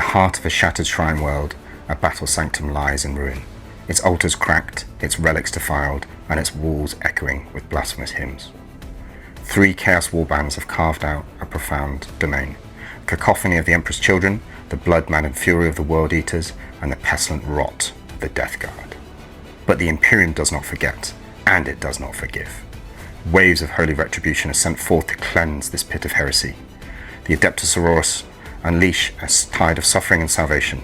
heart of a shattered shrine world, a battle sanctum lies in ruin, its altars cracked, its relics defiled, and its walls echoing with blasphemous hymns. 3 chaos warbands have carved out a profound domain. Cacophony of the Emperor's children, the blood-maddened fury of the world eaters, and the pestilent rot of the Death Guard. But the Imperium does not forget, and it does not forgive. Waves of holy retribution are sent forth to cleanse this pit of heresy. The Adepta Sororitas unleash a tide of suffering and salvation.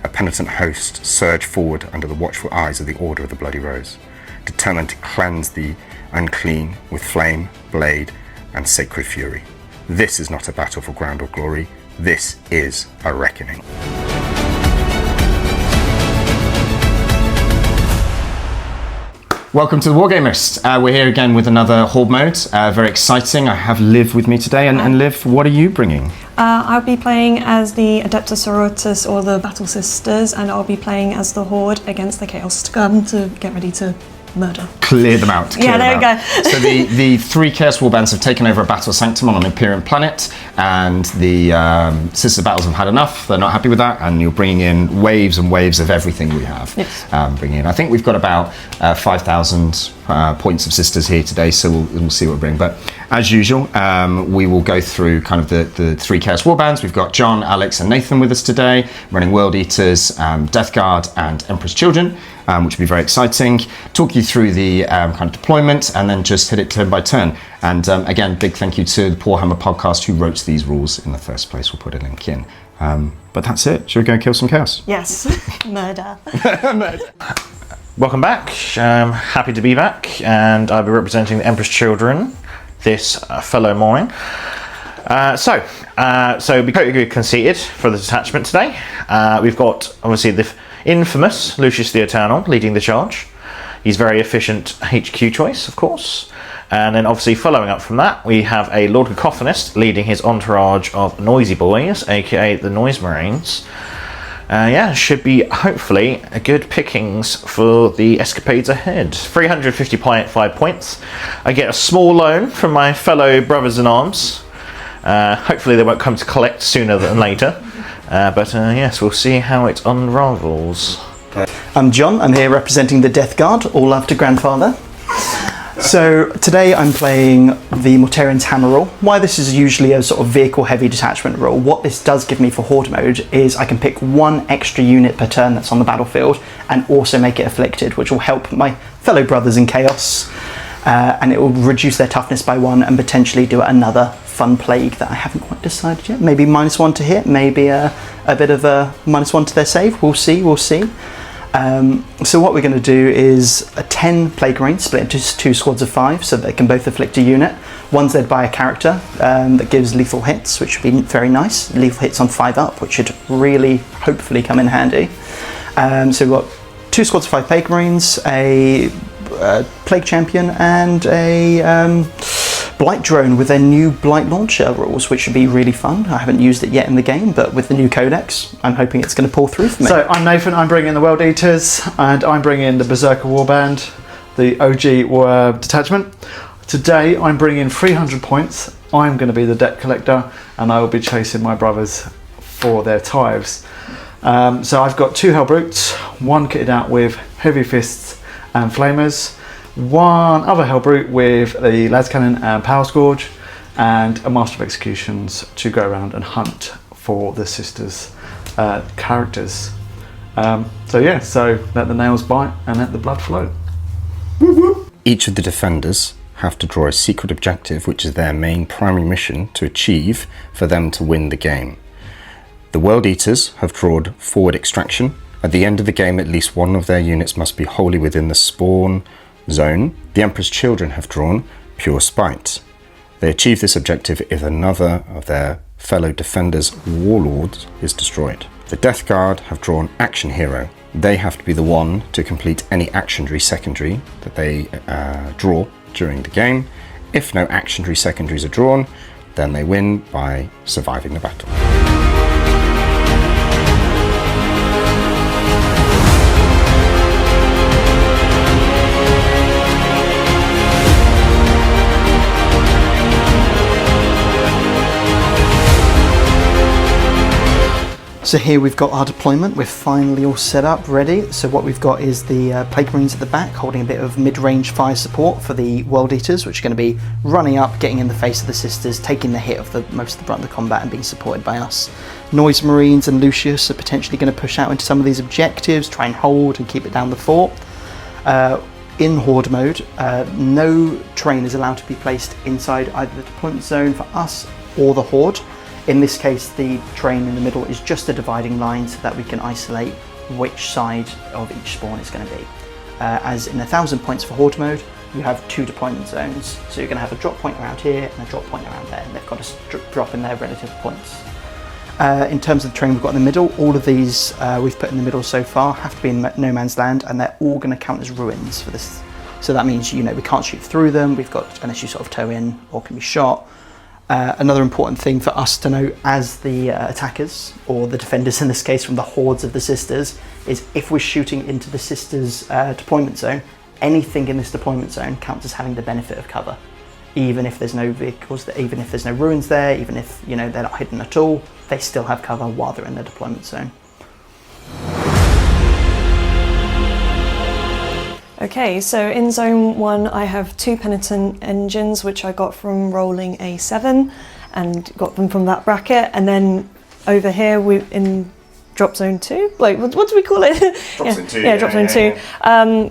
A penitent host surge forward under the watchful eyes of the Order of the Bloody Rose, determined to cleanse the unclean with flame, blade, and sacred fury. This is not a battle for ground or glory. This is a reckoning. Welcome to the Wargamist. We're here again with another Horde Mode. Very exciting. I have Liv with me today. And Liv, what are you bringing? I'll be playing as the Adepta Sororitas, or the Battle Sisters, and I'll be playing as the Horde against the Chaos Scum to get ready to murder. Clear them out. Yeah, there we go. So the 3 Chaos Warbands have taken over a battle sanctum on an Imperium planet, and the Sister Battles have had enough. They're not happy with that, and you're bringing in waves and waves of everything we have. Yes. Bringing in. I think we've got about 5,000 points of Sisters here today, so we'll see what we bring. But as usual, we will go through kind of the 3 Chaos Warbands. We've got John, Alex, and Nathan with us today, running World Eaters, Death Guard, and Emperor's Children. Which will be very exciting. Talk you through the kind of deployment and then just hit it turn by turn. And again, big thank you to the Poorhammer podcast who wrote these rules in the first place. We'll put a link in. But that's it. Should we go kill some chaos? Yes. Murder. Welcome back. Happy to be back, and I'll be representing the Emperor's Children this fellow morning. So we Coterie Conceited for the detachment today. We've got obviously the infamous Lucius the Eternal leading the charge. He's very efficient HQ choice, of course. And then obviously following up from that, we have a Lord Cakophonist leading his entourage of noisy boys, aka the Noise Marines. Should be hopefully a good pickings for the escapades ahead. 355 points. I get a small loan from my fellow brothers in arms. Hopefully they won't come to collect sooner than later. But yes, we'll see how it unravels. I'm John, I'm here representing the Death Guard, all after Grandfather. So today I'm playing the Mortarian's Hammer rule. Why this is usually a sort of vehicle heavy detachment rule, what this does give me for Horde Mode is I can pick 1 extra unit per turn that's on the battlefield and also make it afflicted, which will help my fellow brothers in Chaos. And it will reduce their toughness by 1 and potentially do another fun plague that I haven't quite decided yet. Maybe -1 to hit, maybe a bit of a -1 to their save. We'll see. So what we're going to do is a 10 plague marines split into 2 squads of 5 so they can both afflict a unit. One's led by a character that gives lethal hits, which should be very nice. Lethal hits on 5 up, which should really hopefully come in handy. So we've got 2 squads of 5 plague marines, a plague champion, and a blight drone with their new blight launcher rules, which should be really fun. I haven't used it yet in the game, but with the new codex, I'm hoping it's going to pull through for me. So I'm Nathan, I'm bringing the World Eaters, and I'm bringing the Berserker Warband, the OG detachment. Today I'm bringing 300 points. I'm going to be the debt collector, and I will be chasing my brothers for their tithes. So I've got 2 Hellbrutes, 1 kitted out with heavy fists and flamers, 1 other Hellbrute with the Las Cannon and Power Scourge, and a Master of Executions to go around and hunt for the sisters' characters. So let the nails bite and let the blood flow. Each of the defenders have to draw a secret objective, which is their main primary mission to achieve for them to win the game. The World Eaters have drawn forward extraction. At the end of the game, at least 1 of their units must be wholly within the spawn zone. The Emperor's Children have drawn pure spite. They achieve this objective if another of their fellow defenders' warlords is destroyed. The Death Guard have drawn action hero. They have to be the one to complete any actionary secondary that they draw during the game. If no actionary secondaries are drawn, then they win by surviving the battle. So here we've got our deployment. We're finally all set up, ready. So what we've got is the Plague Marines at the back, holding a bit of mid-range fire support for the World Eaters, which are going to be running up, getting in the face of the Sisters, taking the hit of most of the brunt of the combat and being supported by us. Noise Marines and Lucius are potentially going to push out into some of these objectives, try and hold and keep it down the fort. In Horde mode, no terrain is allowed to be placed inside either the deployment zone for us or the Horde. In this case, the terrain in the middle is just a dividing line so that we can isolate which side of each spawn is going to be. As in 1,000 points for Horde mode, you have 2 deployment zones. So you're going to have a drop point around here and a drop point around there, and they've got to drop in their relative points. In terms of the terrain we've got in the middle, all of these we've put in the middle so far have to be in no man's land, and they're all going to count as ruins for this. So that means, we can't shoot through them. We've got, unless you sort of tow in or can be shot. Another important thing for us to know as the attackers, or the defenders in this case from the hordes of the Sisters, is if we're shooting into the Sisters' deployment zone, anything in this deployment zone counts as having the benefit of cover. Even if there's no vehicles, even if there's no ruins there, even if they're not hidden at all, they still have cover while they're in their deployment zone. Okay, so in Zone 1 I have 2 Penitent engines which I got from rolling a 7 and got them from that bracket, and then over here in Drop Zone 2, what do we call it? Drop Zone 2. Yeah, Drop Zone 2.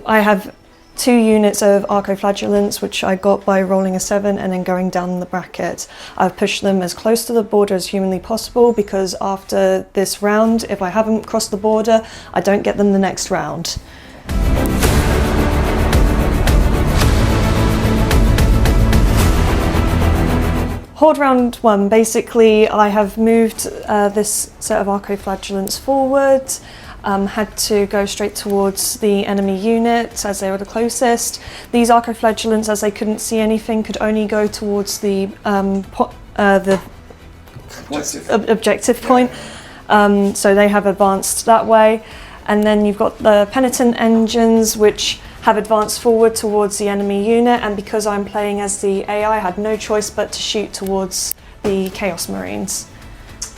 I have 2 units of Arcoflagellants which I got by rolling a 7 and then going down the bracket. I've pushed them as close to the border as humanly possible because after this round, if I haven't crossed the border, I don't get them the next round. Horde round 1, basically I have moved this set of Arcoflagellants forward, had to go straight towards the enemy unit as they were the closest. These Arcoflagellants, as they couldn't see anything, could only go towards the objective point, so they have advanced that way. And then you've got the Penitent engines which have advanced forward towards the enemy unit, and because I'm playing as the AI, I had no choice but to shoot towards the Chaos Marines,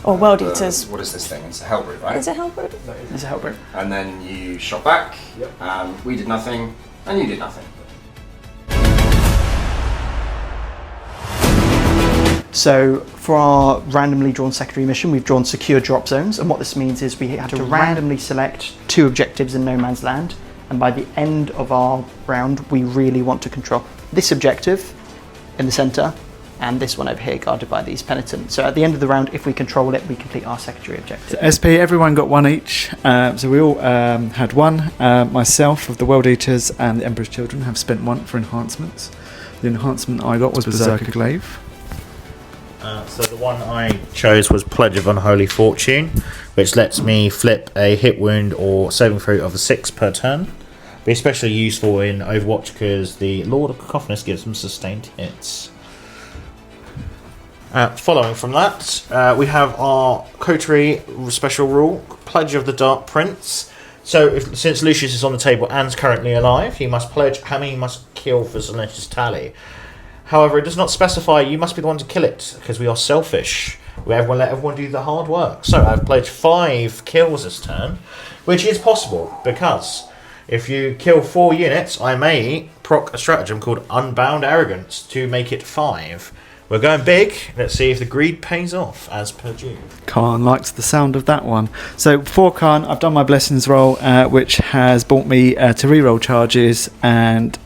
or World Eaters. What is this thing? It's a Hellbrute, right? Is it Hellbrute? It's a Hellbrute. And then you shot back, we did nothing, and you did nothing. So for our randomly drawn secondary mission, we've drawn secure drop zones, and what this means is we have to randomly select 2 objectives in no man's land, and by the end of our round we really want to control this objective in the centre and this one over here guarded by these penitents. So at the end of the round, if we control it, we complete our secondary objective. So SP, everyone got 1 each, so we all had 1. Myself of the World Eaters and the Emperor's Children have spent 1 for enhancements. The enhancement I got was Berserker Glaive. So the one I chose was Pledge of Unholy Fortune, which lets me flip a hit wound or saving throw of a 6 per turn. Be especially useful in Overwatch because the Lord of Cakophonist gives them sustained hits. Following from that, we have our Coterie special rule, Pledge of the Dark Prince. So since Lucius is on the table and is currently alive, he must pledge how many he must kill for Celestia's tally. However, it does not specify you must be the one to kill it, because we are selfish. We let everyone do the hard work. So I've pledged 5 kills this turn, which is possible, because if you kill 4 units, I may proc a stratagem called Unbound Arrogance to make it 5. We're going big. Let's see if the greed pays off, as per due. Khan likes the sound of that one. So for Khan, I've done my Blessings roll, which has brought me to reroll charges and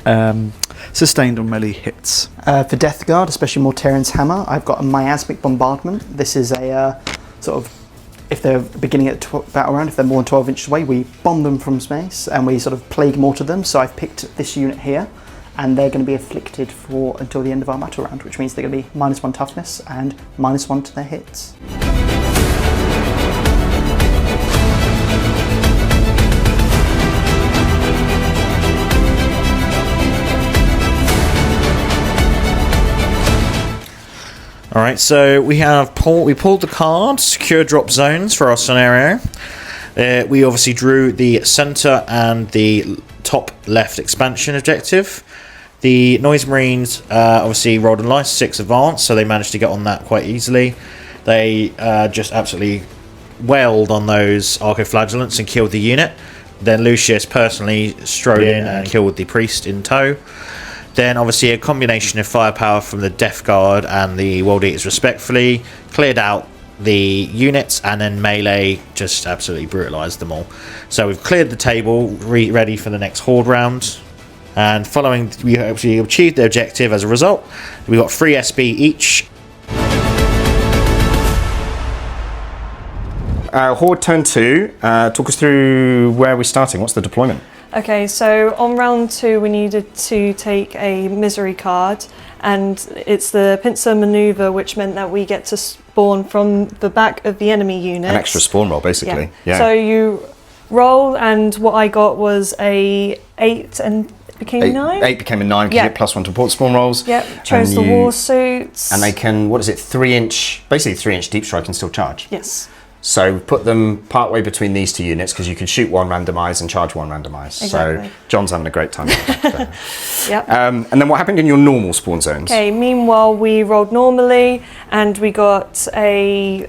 sustained on melee hits. For Death Guard, especially Mortarian's Hammer, I've got a Miasmic Bombardment. This is a sort of, if they're beginning at battle round, if they're more than 12 inches away, we bomb them from space and we sort of plague mortar them. So I've picked this unit here, and they're going to be afflicted for until the end of our battle round, which means they're going to be -1 toughness and -1 to their hits. Alright, so we pulled the card, secure drop zones for our scenario. We obviously drew the centre and the top left expansion objective. The Noise Marines obviously rolled a nice 6 advance, so they managed to get on that quite easily. They just absolutely wailed on those arcoflagellants and killed the unit. Then Lucius personally strode in and killed the priest in tow. Then obviously a combination of firepower from the Death Guard and the World Eaters respectfully cleared out the units, and then melee just absolutely brutalised them all. So we've cleared the table, ready for the next Horde round. And following, we actually achieved the objective as a result. We got 3 SP each. Horde turn 2. Talk us through where we're starting. What's the deployment? Okay, so on round 2 we needed to take a misery card, and it's the pincer maneuver, which meant that we get to spawn from the back of the enemy unit. An extra spawn roll, basically. Yeah. So you roll, and what I got was a 8 and became 9. 8 became a 9 because you get +1 to port spawn rolls. Yep, chose the war suits. And they can, what is it, 3-inch, basically 3-inch deep strike and still charge. Yes. So put them partway between these 2 units because you can shoot 1 randomise and charge 1 randomise. Exactly. So John's having a great time. Yep. And then what happened in your normal spawn zones? Okay, meanwhile we rolled normally, and we got a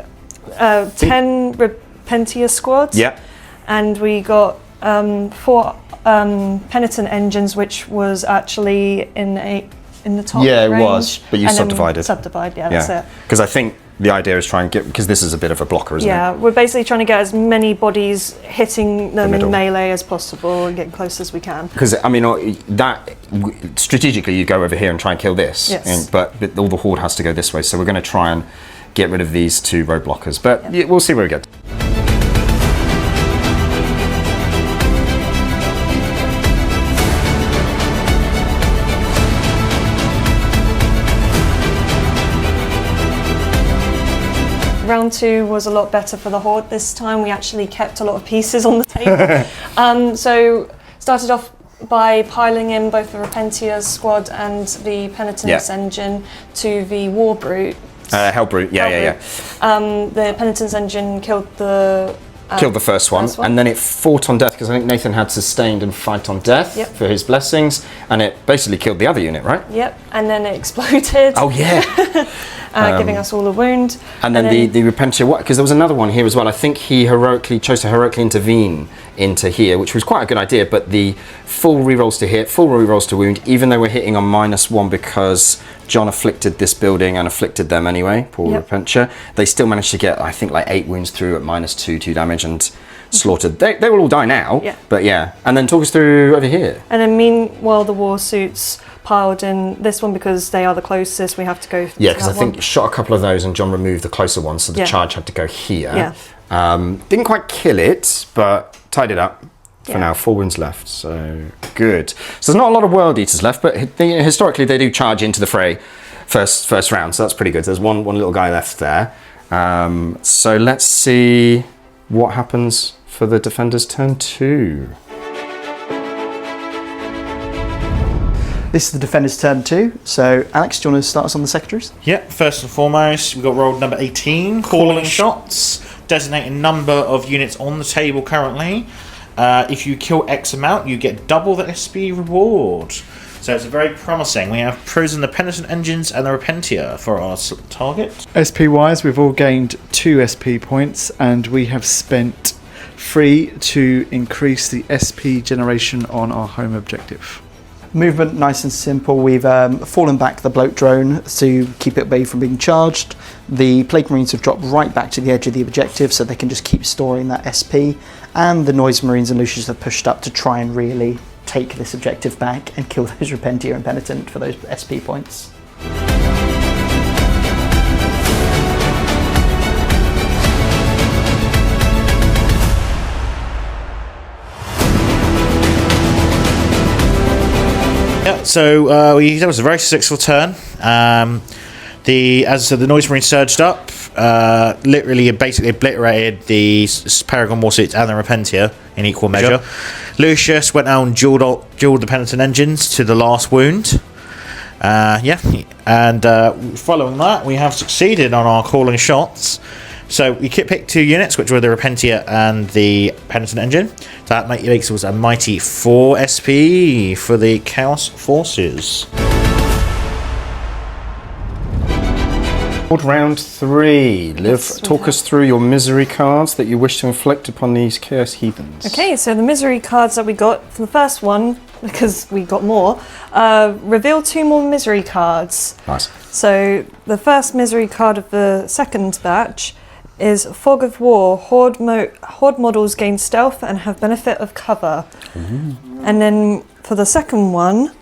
10 Repentia squad. Yeah. And we got 4 Penitent engines, which was actually in the top range. Yeah, it was, but you subdivided. Subdivided, that's it. Because I think the idea is try and get, because this is a bit of a blocker, isn't it? Yeah, we're basically trying to get as many bodies hitting them middle. in melee as possible and get close as we can. Because, I mean, strategically you go over here and try and kill this, Yes. but all the Horde has to go this way, so we're going to try and get rid of these 2 road blockers, but we'll see where we get. Round 2 was a lot better for the Horde this time. We actually kept a lot of pieces on the table. So started off by piling in both the Repentia squad and the Penitence engine to the War Brute. Hellbrute, yeah. The Penitence engine killed the first one, and then it fought on death because I think Nathan had sustained and fight on death for his blessings, and it basically killed the other unit, right? Yep, and then it exploded. Oh yeah. Giving us all a wound. And then the Repentia, because there was another one here as well. I think he chose to heroically intervene into here, which was quite a good idea, but the full rerolls to hit, full rerolls to wound, even though we're hitting on -1 because John afflicted this building and afflicted them anyway, poor Repentia, they still managed to get, I think, like 8 wounds through at -2 damage and slaughtered. They will all die now, but yeah. And then talk us through over here. And then meanwhile the war suits piled in this one because they are the closest. We have to go. Yeah, because I think shot a couple of those and John removed the closer ones, so the charge had to go here. Didn't quite kill it, but tied it up for now. 4 wounds left, so good. So there's not a lot of World Eaters left, but historically they do charge into the fray first round, so that's pretty good. There's one little guy left there. So let's see what happens for the defenders turn 2. This is the defenders turn 2. So Alex, do you want to start us on the secretaries? Yeah, first and foremost, we've got rolled number 18, calling shots. Designate a number of units on the table currently. If you kill X amount, you get double the SP reward. So it's very promising. We have chosen the Penitent engines and the Repentia for our target. SP wise, we've all gained 2 SP points, and we have spent 3 to increase the SP generation on our home objective. Movement nice and simple. We've fallen back the bloat drone to keep it away from being charged. The Plague Marines have dropped right back to the edge of the objective so they can just keep storing that SP. And the Noise Marines and Lucius have pushed up to try and really take this objective back and kill those Repentia and Penitent for those SP points. Yeah, so that was a very successful turn. As the Noise Marine surged up, literally basically obliterated the Paragon Warsuits and the Repentia in equal measure. Lucius went out and dueled the Penitent engines to the last wound. And following that, we have succeeded on our calling shots. So we picked 2 units, which were the Repentia and the Penitent engine. That makes us a mighty 4 SP for the Chaos Forces. Round 3. Liv, Yes, we talk have. us through your misery cards that you wish to inflict upon these Chaos Heathens. Okay, so the misery cards that we got for the first one, because we got more, reveal 2 more misery cards. Nice. So the first misery card of the second batch is Fog of War. Horde models gain stealth and have benefit of cover. And then for the second one,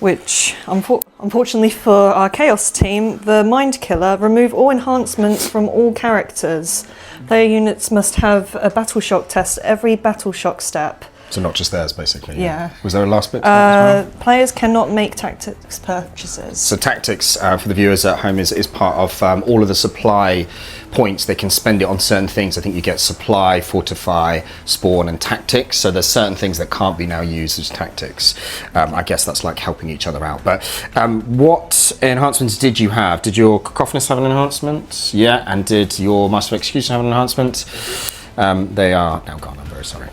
which unfortunately for our Chaos team, the Mind Killer, remove all enhancements from all characters. Player units must have a battle shock test every battle shock step. So not just theirs, basically. Yeah. Was there a last bit to that as well? Players cannot make tactics purchases. So tactics, for the viewers at home, is part of all of the supply points. They can spend it on certain things. I think you get supply, fortify, spawn, and tactics. So there's certain things that can't be now used as tactics. I guess that's like helping each other out. But what enhancements did you have? Did your Cakophonist have an enhancement? Yeah. And did your Master of Execution have an enhancement? They are now gone. I'm very sorry.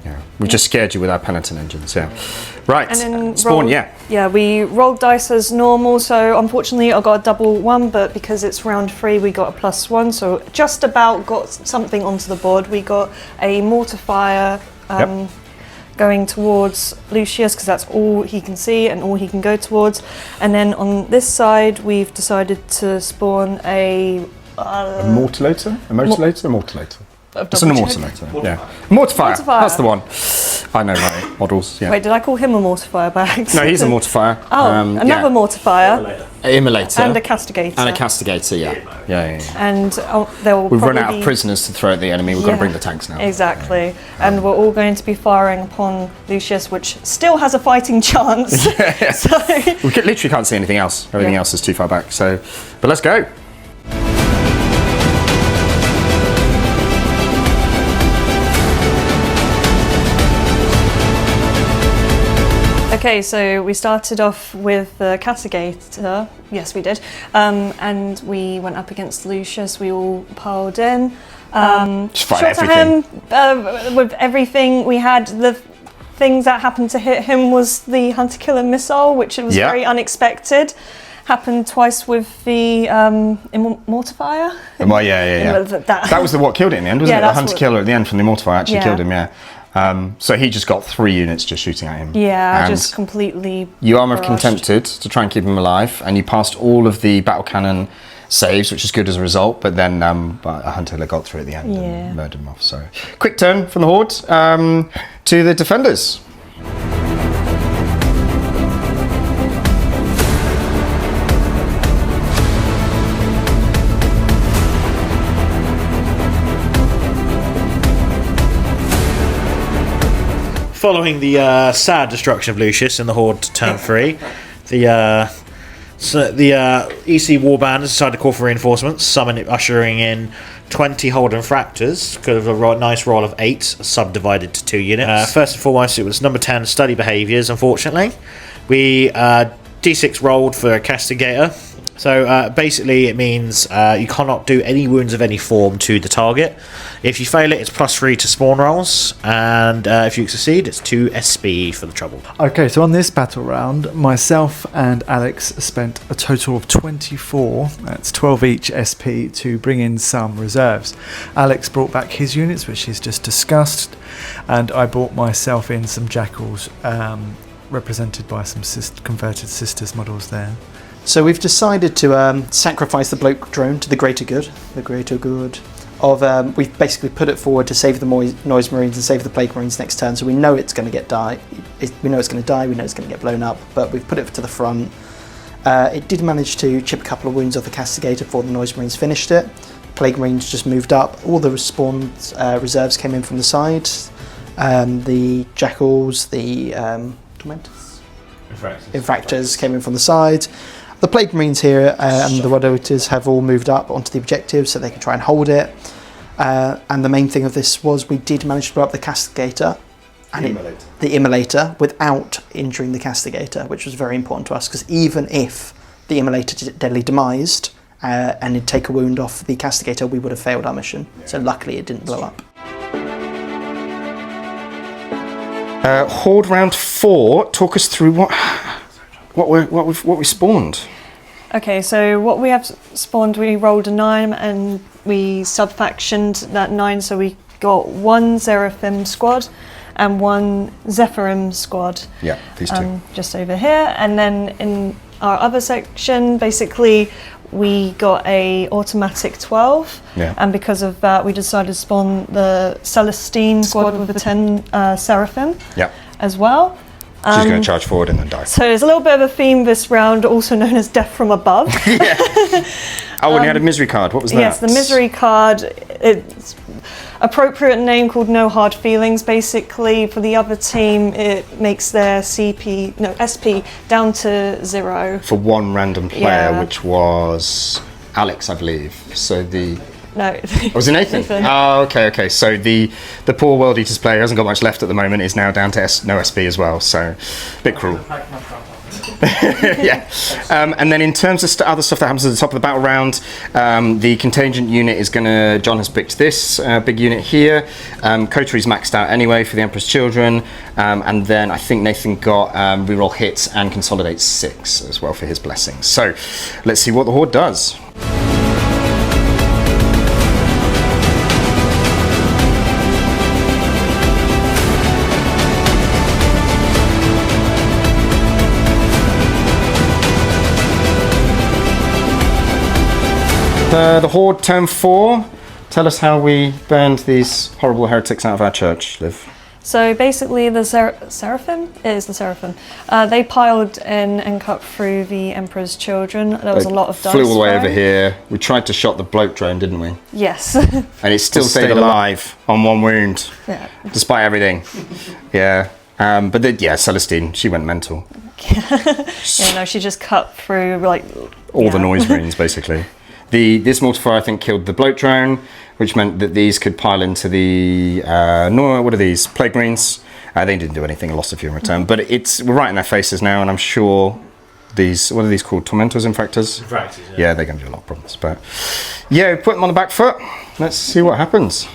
Yeah. We just scared you with our Penitent engines. Yeah. Right. And then spawn. Yeah, we rolled dice as normal, so unfortunately I got a double 1, but because it's round 3 we got a +1, so just about got something onto the board. We got a mortifier going towards Lucius, because that's all he can see and all he can go towards. And then on this side we've decided to spawn a Mortilator? A mortilator? It's an immortalator. Yeah. Mortifier. Mortifier. That's the one. I know my models. Yeah. Wait, did I call him a mortifier by accident? No, he's a mortifier. Another mortifier. Immolator. And a castigator. And a castigator, yeah. And they'll We've run probably out of prisoners to throw at the enemy. We've got to bring the tanks now. Exactly. And we're all going to be firing upon Lucius, which still has a fighting chance. Yeah. So We literally can't see anything else. Everything else is too far back. So, but let's go. Okay, so we started off with the castigator. Yes, we did. And we went up against Lucius. We all piled in. Just fight Shot everything. at him with everything. We had the things that happened to hit him was the hunter-killer missile, which was very unexpected. Happened twice with the mortifier. Well, yeah. That was what killed it in the end, wasn't it? The hunter-killer at the end from the mortifier actually killed him, yeah. So he just got 3 units just shooting at him. Yeah, and just completely you armor of crushed. contempted to try and keep him alive, and you passed all of the battle cannon saves, which is good as a result, but then a hunter got through at the end and murdered him off. So quick turn from the Horde to the defenders. Following the sad destruction of Lucius in the Horde turn 3, the EC Warband has decided to call for reinforcements, ushering in 20 Hold and Fractors, because of a nice roll of 8, subdivided to 2 units. First and foremost, it was number 10, Study Behaviours, unfortunately. We D6 rolled for a Castigator. So basically it means you cannot do any wounds of any form to the target. If you fail it, it's +3 to spawn rolls, and if you succeed, it's 2 SPE for the trouble. Okay, so on this battle round, myself and Alex spent a total of 24, that's 12 each SP, to bring in some reserves. Alex brought back his units, which he's just discussed, and I brought myself in some jackals, represented by some converted sisters models there. So we've decided to sacrifice the bloke drone to the greater good. The greater good of we've basically put it forward to save the noise marines and save the plague marines next turn. So we know it's going to die. We know it's going to die. We know it's going to get blown up. But we've put it to the front. It did manage to chip a couple of wounds off the castigator before the noise marines finished it. Plague marines just moved up. All the spawned reserves came in from the side. The jackals, the tormentors, infractors came in from the side. The Plague Marines here and the Warlords have all moved up onto the objective so they can try and hold it. And the main thing of this was we did manage to blow up the Castigator, and the Immolator, without injuring the Castigator, which was very important to us, because even if the Immolator deadly demised and it'd take a wound off the Castigator, we would have failed our mission. So luckily it didn't blow up. Horde round 4. Talk us through what we spawned. Okay, so what we have spawned, we rolled a 9 and we sub-factioned that 9, so we got 1 Seraphim squad and 1 Zephyrim squad. Yeah, these two. Just over here. And then in our other section, basically, we got a automatic 12. Yeah. And because of that, we decided to spawn the Celestine squad with the 10 Seraphim Yeah. as well. She's going to charge forward and then die. So there's a little bit of a theme this round, also known as Death from Above. Yeah. Oh, and you had a misery card. What was that? Yes, the misery card. It's appropriate name called No Hard Feelings. Basically, for the other team, it makes their SP down to 0. For one random player, Yeah. which was Alex, I believe. So No. was it Nathan? Oh, okay. So the poor World Eaters player who hasn't got much left at the moment is now down to no SP as well. So a bit cruel. Yeah. And then in terms of other stuff that happens at the top of the battle round, the contingent unit is going to. John has picked this big unit here. Coterie's maxed out anyway for the Emperor's Children, and then I think Nathan got reroll hits and consolidate 6 as well for his blessings. So let's see what the Horde does. The Horde, turn 4. Tell us how we burned these horrible heretics out of our church, Liv. So basically, the Seraphim? It is the Seraphim. They piled in and cut through the Emperor's Children. There was a lot of dice flew all the way over thrown. here. We tried to shot the bloke drone, didn't we? Yes. And it still stayed alive on 1 wound, Yeah. despite everything. Yeah. But Celestine, she went mental. Yeah, no, she just cut through like All the noise marines, basically. This mortifier, I think, killed the bloat drone, which meant that these could pile into the what are these? Plague marines. They didn't do anything, a loss of few in return. But we're right in their faces now, and I'm sure these, what are these called? Tormentors, Infractors? Infractors, Yeah, they're going to do a lot of problems. But yeah, put them on the back foot. Let's see what happens.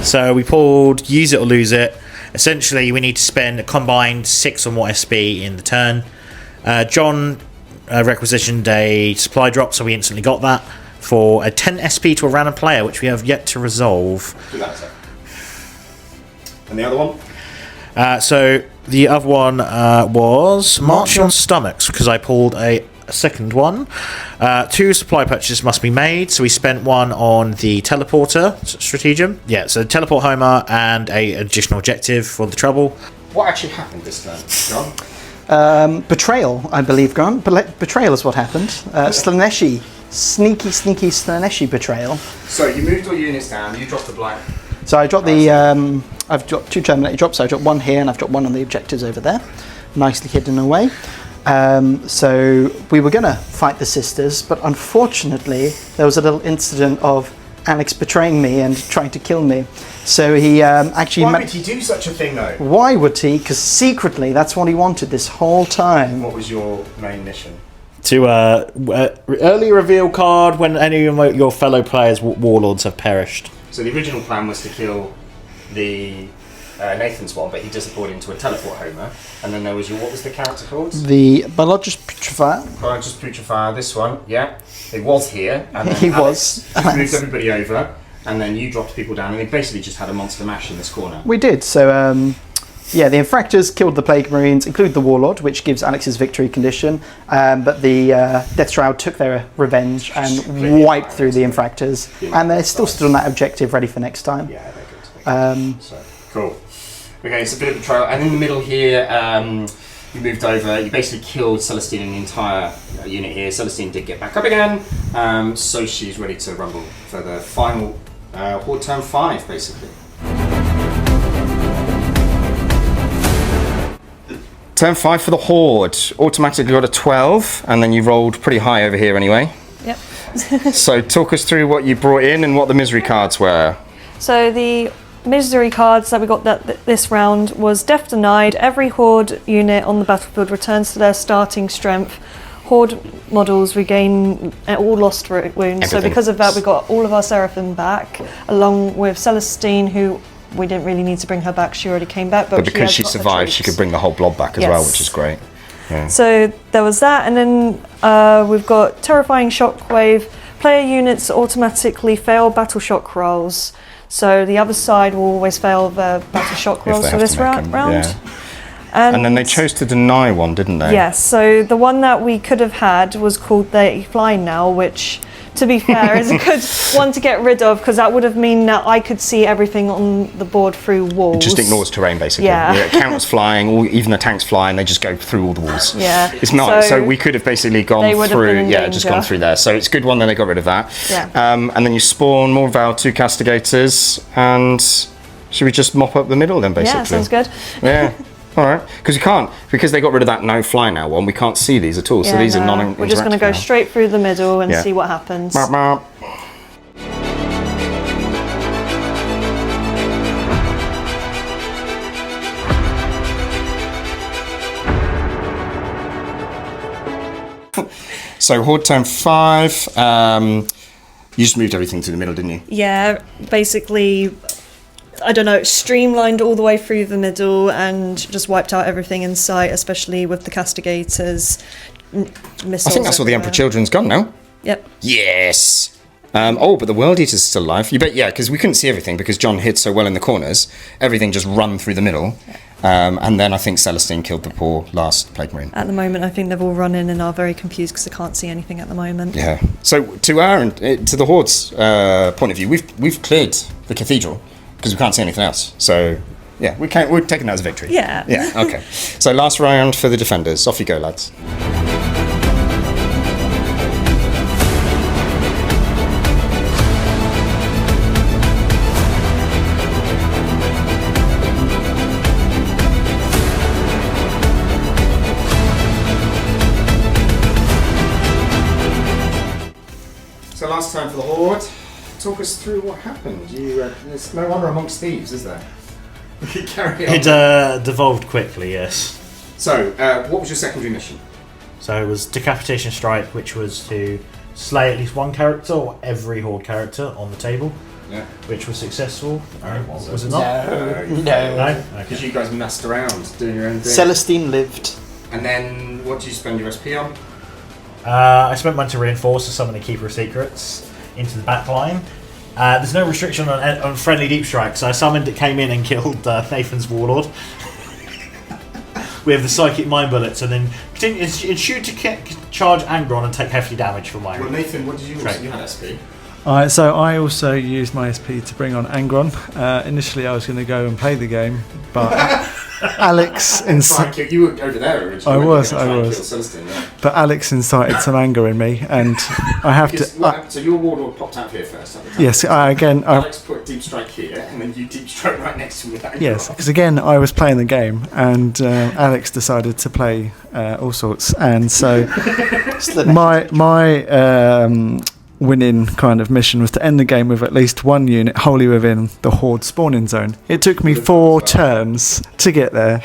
So we pulled use it or lose it. Essentially, we need to spend a combined 6 or more SP in the turn. John requisitioned a supply drop, so we instantly got that for a 10 SP to a random player, which we have yet to resolve. And the other one? So the other one was Marching on Stomachs, because I pulled a second one. 2 supply purchases must be made, so we spent 1 on the teleporter stratagem. Yeah, so teleport Homer and a additional objective for the trouble. What actually happened this turn, John? Betrayal, I believe, Grant. Betrayal is what happened. Slaneshi. Sneaky Slaneshi betrayal. So you moved all units down, you dropped the blight. So I dropped I've dropped 2 terminated drops, so I dropped 1 here and I've dropped 1 on the objectives over there. Nicely hidden away. So we were going to fight the sisters, but unfortunately there was a little incident of Alex betraying me and trying to kill me. So he actually... Why would he do such a thing, though? Why would he? Because secretly that's what he wanted this whole time. What was your main mission? To early reveal card when any of your fellow players' warlords have perished. So the original plan was to kill the Nathan's one, but he disappeared into a teleport Homer. And then there was what was the character called? The Biologist Putrefier. Biologist Putrefier, this one, yeah. It was here. And then He Alex was. moved everybody over, and then you dropped people down, and they basically just had a monster mash in this corner. We did. So, yeah, the Infractors killed the Plague Marines, including the Warlord, which gives Alex's victory condition. But the Death Shroud took their revenge and wiped through the Infractors. And they're still stood on that objective, ready for next time. Yeah, they're good. So, cool. Okay, it's a bit of Betrayal. And in the middle here, you moved over, you basically killed Celestine and the entire unit here. Celestine did get back up again, so she's ready to rumble for the final Horde turn 5, basically. Turn 5 for the Horde. Automatically got a 12, and then you rolled pretty high over here anyway. Yep. So talk us through what you brought in and what the misery cards were. So the misery cards that we got this round was Death Denied. Every Horde unit on the battlefield returns to their starting strength. Horde models regain all lost wounds. Everything. So because of that, we got all of our Seraphim back, along with Celestine, who we didn't really need to bring her back. She already came back, but because she survived, she could bring the whole blob back as well, which is great. Yeah. So there was that, and then we've got Terrifying Shockwave. Player units automatically fail battle shock rolls. So the other side will always fail the battle shock rolls for this round. Yeah. And then they chose to deny one, didn't they? Yes, so the one that we could have had was called They Fly Now, which, to be fair, is a good one to get rid of, because that would have meant that I could see everything on the board through walls. It just ignores terrain, basically. Yeah. Counters flying, or even the tanks fly, and they just go through all the walls. Yeah. It's not, so we could have basically gone through, just gone through there. So it's a good one that they got rid of that. Yeah. And then you spawn more Val 2 Castigators, and should we just mop up the middle then, basically? Yeah, sounds good. Yeah. All right, because they got rid of that no fly now one, we can't see these at all, so these are non-interactive. We're just going to go now. straight through the middle and see what happens. Marp, marp. So Horde turn 5, you just moved everything to the middle, didn't you? Yeah, basically, I don't know, streamlined all the way through the middle and just wiped out everything in sight, especially with the castigators, missiles. I think that's all the Emperor Children's gone now. Yep. Yes! But the World Eater's still alive. You bet, yeah, because we couldn't see everything because John hid so well in the corners. Everything just run through the middle. And then I think Celestine killed the poor last Plague Marine. At the moment, I think they've all run in and are very confused because they can't see anything at the moment. Yeah. So to the Horde's point of view, we've cleared the cathedral because we can't see anything else. So yeah, we're taking that as a victory. Yeah. Yeah. Okay. So last round for the defenders. Off you go, lads. So last time for the Horde, talk us through what happened. There's no honor amongst thieves, is there? Carry on. It devolved quickly, yes. So, what was your secondary mission? So it was Decapitation Strike, which was to slay at least one character or every Horde character on the table. Yeah. Which was successful. Was it No. not? No. No? Because Okay. you guys messed around doing your own thing. Celestine lived. And then, what do you spend your SP on? I spent mine to reinforce to summon the Keeper of Secrets into the back line. There's no restriction on friendly deep strike, so I summoned it, came in and killed Nathan's Warlord. We have the Psychic Mind Bullets, and then ensure to charge Angron and take hefty damage from my... Well, Nathan, what did you Right. You had SP. Alright, so I also used my SP to bring on Angron. Initially I was going to go and play the game, but Alex You were over there originally. I was. But Alex incited some anger in me, and I have to. So your Warlord popped out here first. At the time. Yes, Alex put Deep Strike here, and then you Deep Strike right next to me. Yes, because again I was playing the game, and Alex decided to play all sorts, and so my winning kind of mission was to end the game with at least one unit wholly within the Horde spawning zone. It took me 4 turns to get there,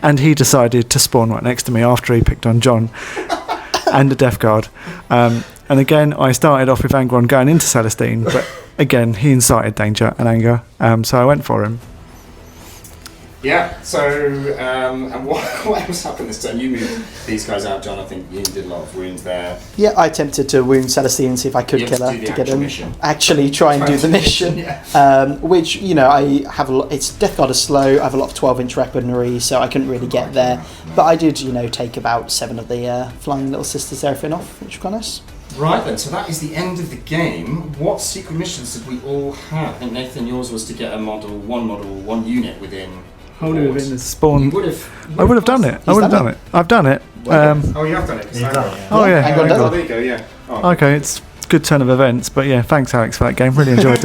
and he decided to spawn right next to me after he picked on John and the Death Guard. And again, I started off with Angron going into Celestine, but again, he incited danger and anger, so I went for him. Yeah, so, and what else happened this turn? You moved these guys out, John. I think you did a lot of wounds there. Yeah, I attempted to wound Celestine and see if I could You kill have her to do the to get actual him. mission. Actually, try and do the mission. Yeah. Which, you know, I have a lot. It's Death Guard is slow. I have a lot of 12-inch weaponry, so I couldn't really get there. But I did, you know, take about 7 of the flying little Sister Seraphim off, which was quite nice. Right then, so that is the end of the game. What secret missions did we all have? I think Nathan, yours was to get one unit within. Wholly within the spawn. I would have done it. I've done it. Oh, you have done it. You've done it, yeah. Oh yeah. Angron Oh, done there you go. Yeah. Oh. Okay, it's a good turn of events, but yeah, thanks Alex for that game. Really enjoyed it.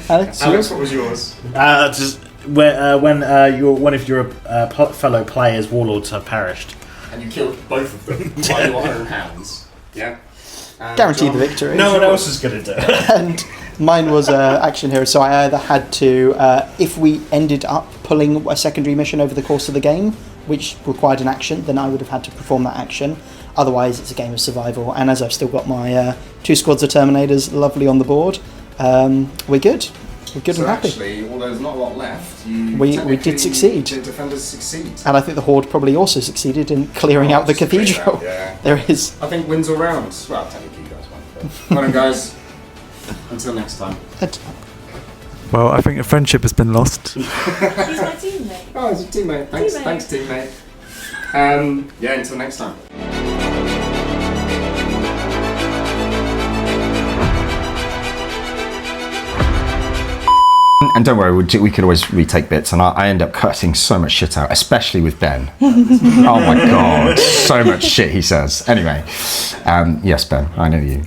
Alex, Alex, what was yours? Just when one of your fellow players' warlords have perished. And you killed both of them by your own hands. Yeah. guaranteed John? the victory. No one else is going to do it. And Mine was action hero, so I either had to, if we ended up pulling a secondary mission over the course of the game, which required an action, then I would have had to perform that action. Otherwise, it's a game of survival. And as I've still got my 2 squads of Terminators lovely on the board, we're good. We're good and happy. Actually, although there's not a lot left, we did succeed. The defenders succeed. And I think the Horde probably also succeeded in clearing out the cathedral. Yeah. There is. I think wins all round. Well, technically you guys won. But well done, guys. Until next time. Well, I think a friendship has been lost. He's my teammate. Oh, he's a teammate. Thanks, teammate. Yeah, until next time. And don't worry, we could always retake bits, and I end up cutting so much shit out, especially with Ben. Oh my god, so much shit he says. Anyway, yes, Ben, I know you.